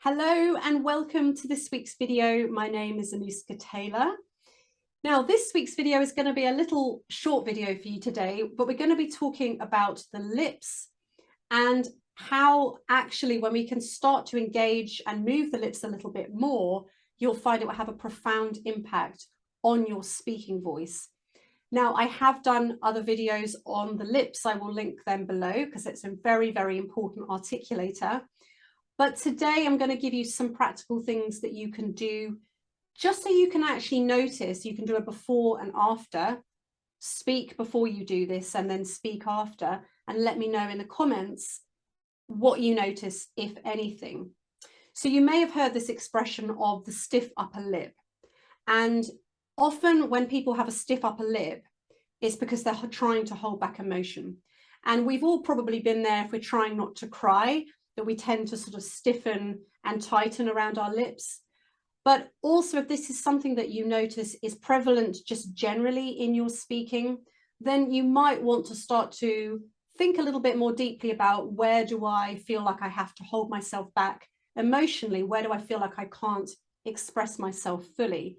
Hello and welcome to this week's video. My name is Anuska Taylor. Now, this week's video is going to be a little short video for you today, but we're going to be talking about the lips and how actually when we can start to engage and move the lips a little bit more, you'll find it will have a profound impact on your speaking voice. Now, I have done other videos on the lips. I will link them below because it's a very, very important articulator. But today I'm going to give you some practical things that you can do just so you can actually notice. You can do a before and after, speak before you do this and then speak after, and let me know in the comments what you notice, if anything. So you may have heard this expression of the stiff upper lip. And often when people have a stiff upper lip, it's because they're trying to hold back emotion. And we've all probably been there if we're trying not to cry, that we tend to sort of stiffen and tighten around our lips. But also if this is something that you notice is prevalent just generally in your speaking, then you might want to start to think a little bit more deeply about, where do I feel like I have to hold myself back emotionally? Where do I feel like I can't express myself fully?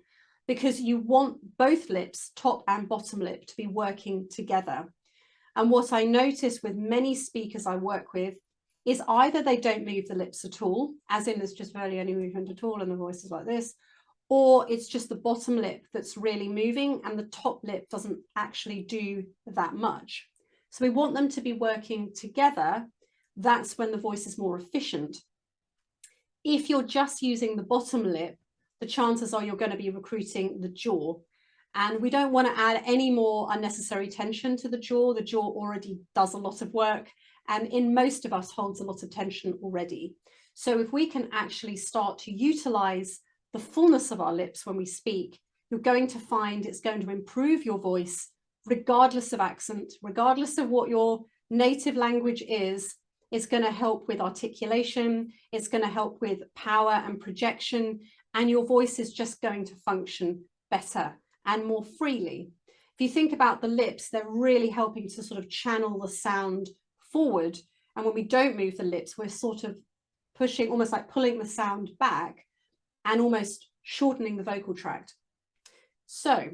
Because you want both lips, top and bottom lip, to be working together. And what I notice with many speakers I work with is either they don't move the lips at all, as in there's just barely any movement at all and the voice is like this, or it's just the bottom lip that's really moving and the top lip doesn't actually do that much. So we want them to be working together. That's when the voice is more efficient. If you're just using the bottom lip, the chances are you're going to be recruiting the jaw. And we don't want to add any more unnecessary tension to the jaw. The jaw already does a lot of work, and in most of us holds a lot of tension already. So if we can actually start to utilize the fullness of our lips when we speak, you're going to find it's going to improve your voice, regardless of accent, regardless of what your native language is. It's going to help with articulation. It's going to help with power and projection. And your voice is just going to function better and more freely. If you think about the lips, they're really helping to sort of channel the sound forward. And when we don't move the lips, we're sort of pushing, almost like pulling the sound back and almost shortening the vocal tract. So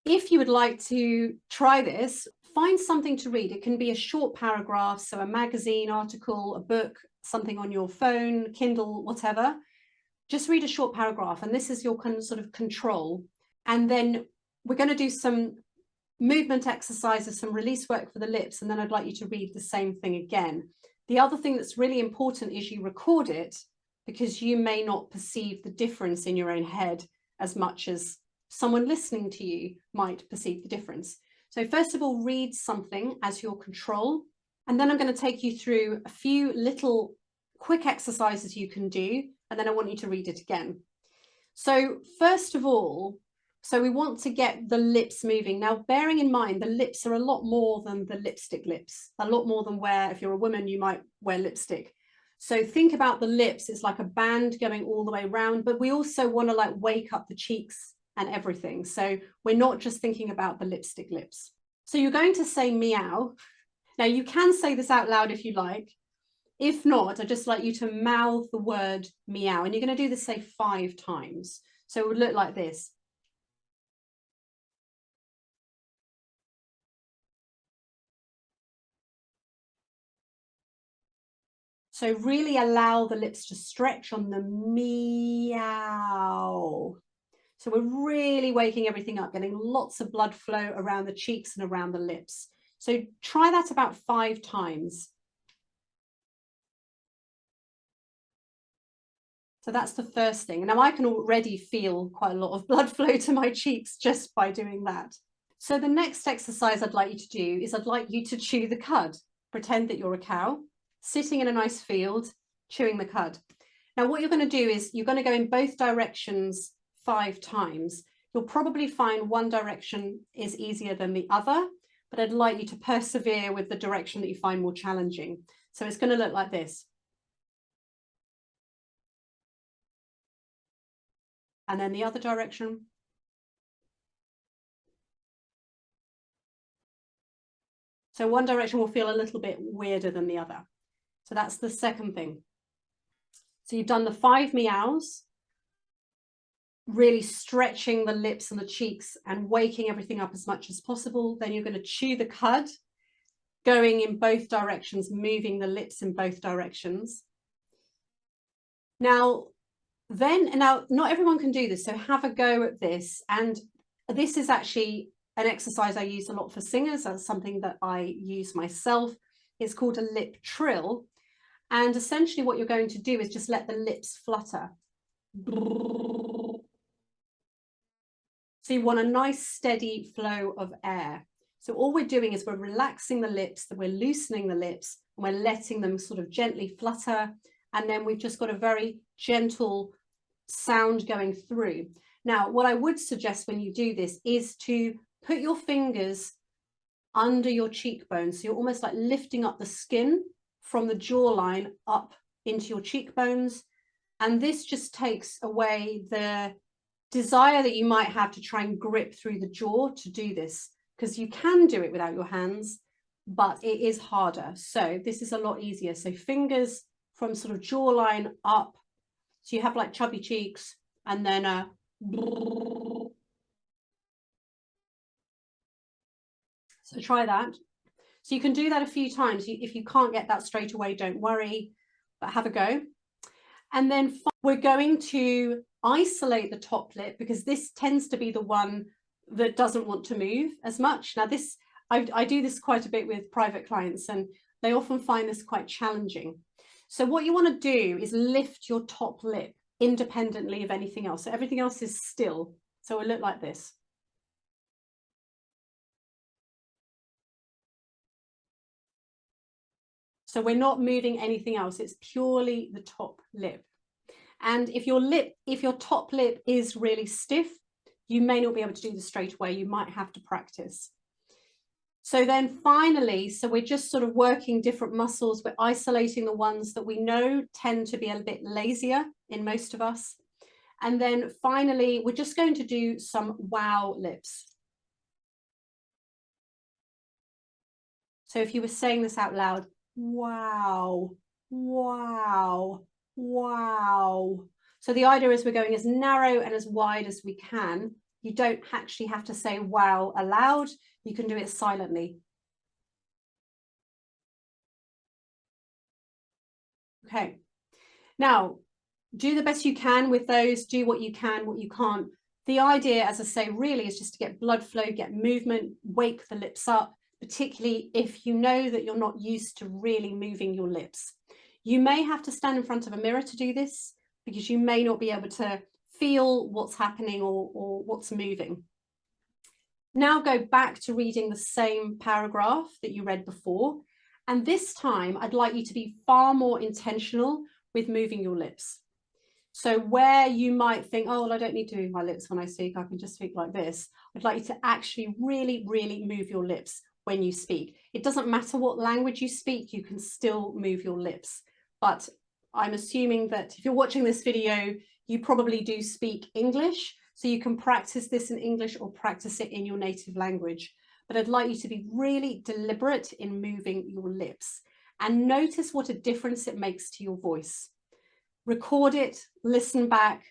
if you would like to try this, find something to read. It can be a short paragraph, so a magazine article, a book, something on your phone, Kindle, whatever. Just read a short paragraph, and this is your kind of sort of control. And then we're going to do some movement exercises, some release work for the lips, and then I'd like you to read the same thing again. The other thing that's really important is you record it, because you may not perceive the difference in your own head as much as someone listening to you might perceive the difference. So first of all, read something as your control, and then I'm going to take you through a few little quick exercises you can do, and then I want you to read it again. So first of all, so we want to get the lips moving. Now, bearing in mind, the lips are a lot more than the lipstick lips, a lot more than where, if you're a woman, you might wear lipstick. So think about the lips, it's like a band going all the way around, but we also want to like wake up the cheeks and everything. So we're not just thinking about the lipstick lips. So you're going to say meow. Now you can say this out loud if you like. If not, I'd just like you to mouth the word meow, and you're going to do this, say, 5 times. So it would look like this. So really allow the lips to stretch on the meow. So we're really waking everything up, getting lots of blood flow around the cheeks and around the lips. So try that about 5 times. So that's the first thing. Now I can already feel quite a lot of blood flow to my cheeks just by doing that. So the next exercise I'd like you to do is I'd like you to chew the cud. Pretend that you're a cow sitting in a nice field, chewing the cud. Now what you're going to do is you're going to go in both directions 5 times. You'll probably find one direction is easier than the other, but I'd like you to persevere with the direction that you find more challenging. So it's going to look like this. And then the other direction. So one direction will feel a little bit weirder than the other. So that's the second thing. So you've done the 5 meows, really stretching the lips and the cheeks and waking everything up as much as possible. Then you're going to chew the cud, going in both directions, moving the lips in both directions. Now, not everyone can do this, so have a go at this. And this is actually an exercise I use a lot for singers. That's something that I use myself. It's called a lip trill. And essentially what you're going to do is just let the lips flutter. So you want a nice steady flow of air. So all we're doing is we're relaxing the lips, we're loosening the lips, and we're letting them sort of gently flutter. And then we've just got a very gentle sound going through. Now, what I would suggest when you do this is to put your fingers under your cheekbones. So you're almost like lifting up the skin from the jawline up into your cheekbones. And this just takes away the desire that you might have to try and grip through the jaw to do this, because you can do it without your hands, but it is harder. So this is a lot easier. So fingers from sort of jawline up. So you have like chubby cheeks, and then a so try that. So you can do that a few times. If you can't get that straight away, don't worry, but have a go. And then we're going to isolate the top lip, because this tends to be the one that doesn't want to move as much. Now this, I do this quite a bit with private clients, and they often find this quite challenging. So what you want to do is lift your top lip independently of anything else. So everything else is still. So it'll look like this. So we're not moving anything else. It's purely the top lip. And if your top lip is really stiff, you may not be able to do this straight away. You might have to practice. So then finally, so we're just sort of working different muscles. We're isolating the ones that we know tend to be a bit lazier in most of us. And then finally, we're just going to do some wow lips. So if you were saying this out loud, wow, wow, wow. So the idea is we're going as narrow and as wide as we can. You don't actually have to say wow aloud. You can do it silently. Okay. Now, do the best you can with those. Do what you can, what you can't. The idea, as I say, really is just to get blood flow, get movement, wake the lips up, particularly if you know that you're not used to really moving your lips. You may have to stand in front of a mirror to do this, because you may not be able to feel what's happening or what's moving. Now go back to reading the same paragraph that you read before. And this time, I'd like you to be far more intentional with moving your lips. So where you might think, oh, well, I don't need to move my lips when I speak, I can just speak like this. I'd like you to actually really, really move your lips when you speak. It doesn't matter what language you speak, you can still move your lips. But I'm assuming that if you're watching this video, you probably do speak English, so you can practice this in English or practice it in your native language. But I'd like you to be really deliberate in moving your lips and notice what a difference it makes to your voice. Record it, listen back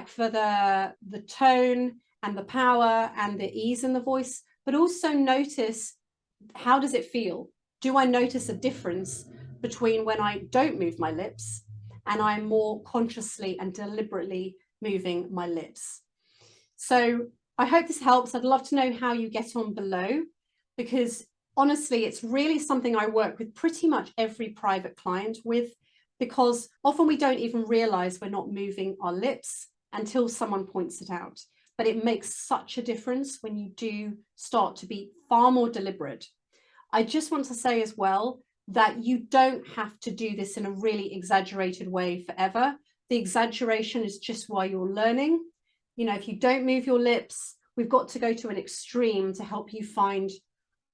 for the tone and the power and the ease in the voice, but also notice, how does it feel? Do I notice a difference between when I don't move my lips and I'm more consciously and deliberately moving my lips? So I hope this helps. I'd love to know how you get on below, because honestly, it's really something I work with pretty much every private client with, because often we don't even realize we're not moving our lips until someone points it out. But it makes such a difference when you do start to be far more deliberate. I just want to say as well that you don't have to do this in a really exaggerated way forever. The exaggeration is just while you're learning. You know, if you don't move your lips, we've got to go to an extreme to help you find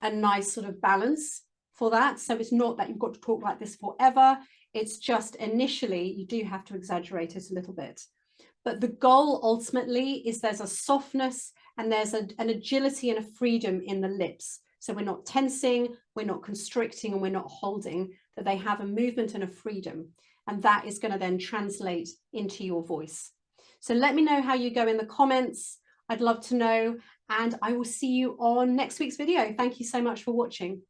a nice sort of balance for that. So it's not that you've got to talk like this forever. It's just initially you do have to exaggerate it a little bit. But the goal ultimately is there's a softness and there's an agility and a freedom in the lips. So we're not tensing, we're not constricting, and we're not holding. that they have a movement and a freedom. And that is going to then translate into your voice. So let me know how you go in the comments. I'd love to know. And I will see you on next week's video. Thank you so much for watching.